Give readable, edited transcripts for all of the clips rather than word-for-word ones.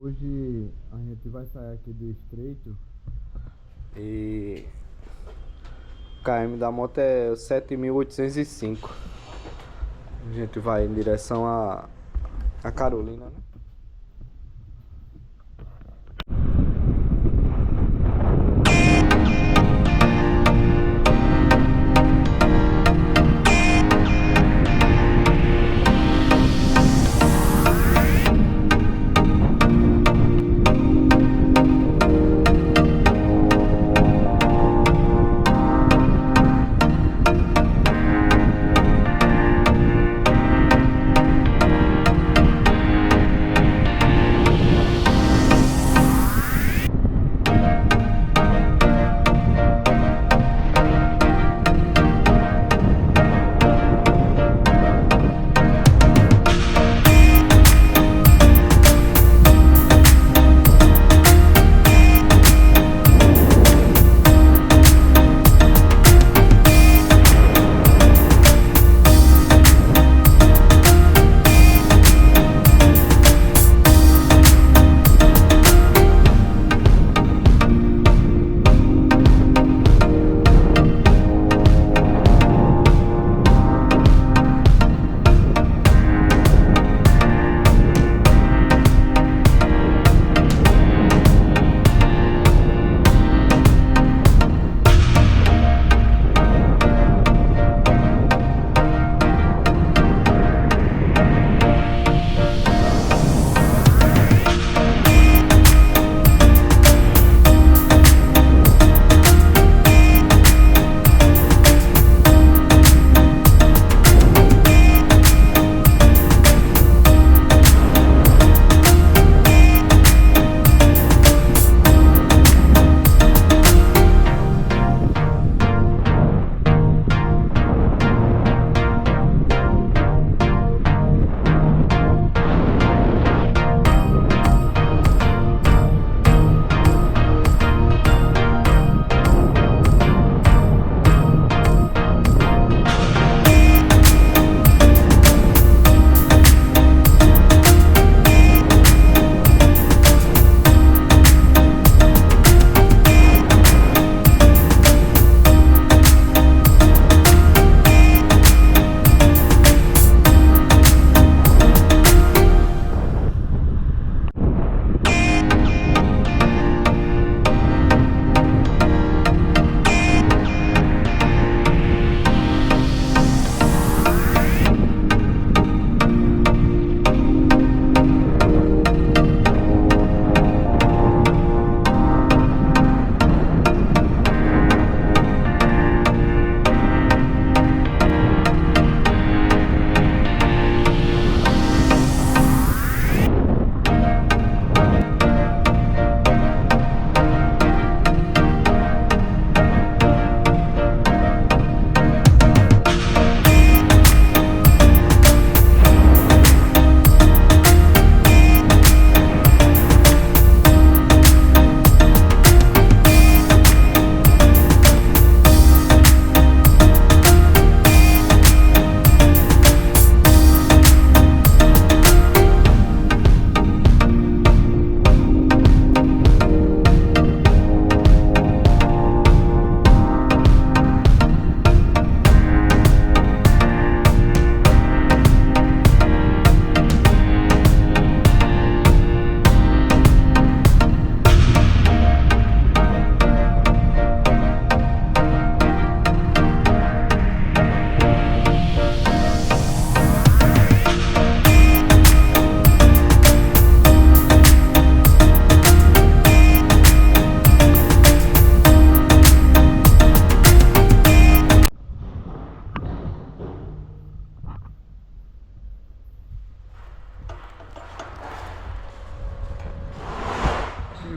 Hoje a gente vai sair aqui do estreito e o km da moto é 7.805. A gente vai em direção a Carolina, né?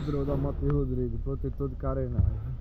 Quebrou da moto de Rodrigo, protetor de carenagem.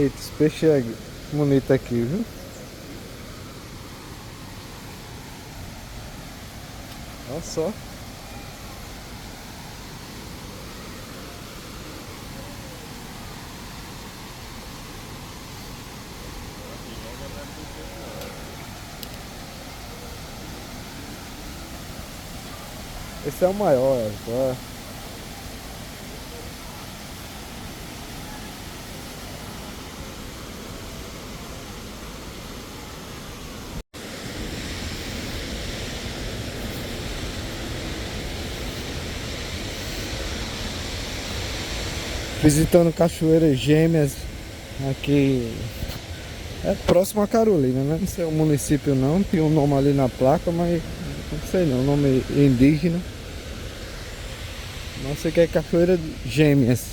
bonitos, peixe bonito aqui, viu? Olha só. Esse é o maior, tá? Visitando Cachoeira Gêmeas, aqui é próximo a Carolina, né? Não sei o município não, tem um nome ali na placa, mas não sei não, nome indígena. Não sei o que é Cachoeira Gêmeas.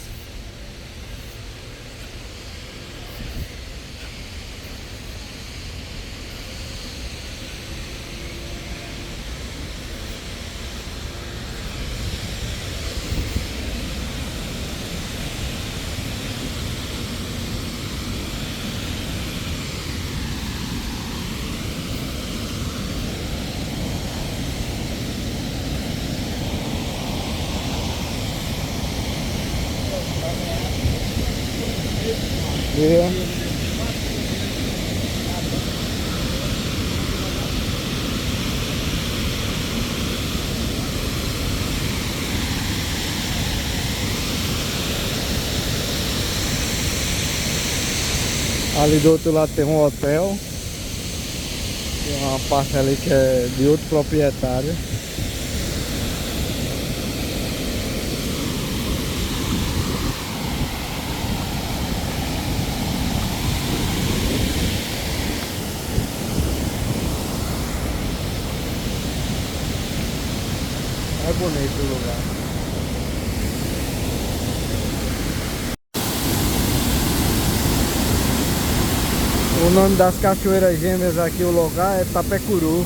Ali do outro lado tem um hotel. Tem uma parte ali que é de outro proprietário. É bonito o lugar. O nome das Cachoeiras Gêmeas aqui, o lugar é Tapecuru.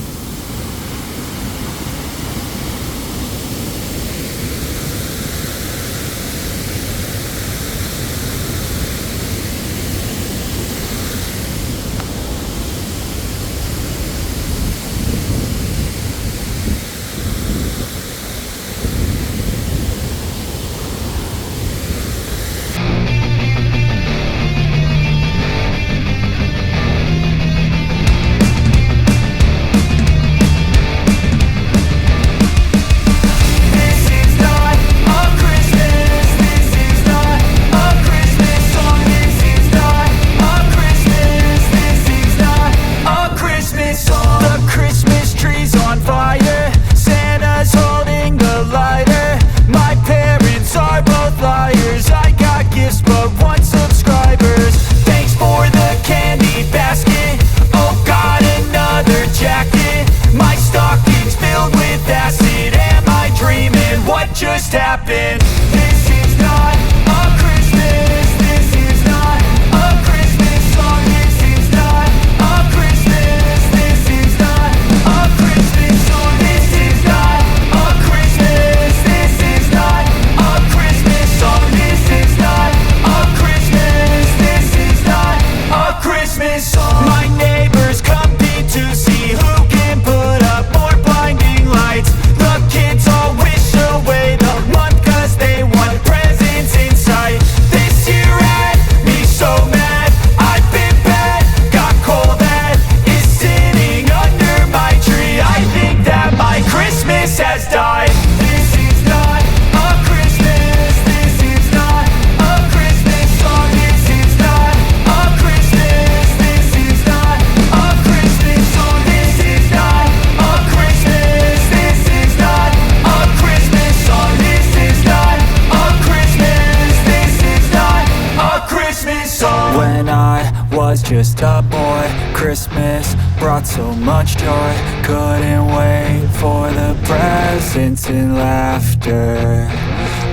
Just happened. This is not a Christmas. This is not a Christmas song. This is not a Christmas. This is not a Christmas song. This is not a Christmas. This is not a Christmas song. This is not a Christmas. This is not a Christmas song. My neighbors compete to see who can put up more blinding lights. The kids all wish away the month cause they want presents in sight. This year had me so mad, I've been bad, got coal that is sitting under my tree. I think that my Christmas has died. This is not a Christmas. This is not a Christmas song. This is not a Christmas. This is not a Christmas song. This is not a Christmas. This is not a Christmas song. This is not a Christmas. This is not a Christmas song. When I was just a boy, Christmas brought so much joy. Couldn't wait for the presents and laughter.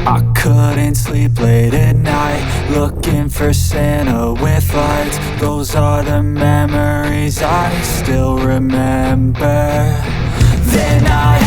I couldn't sleep late at night, looking for Santa with lights. Those are the memories I still remember. Then I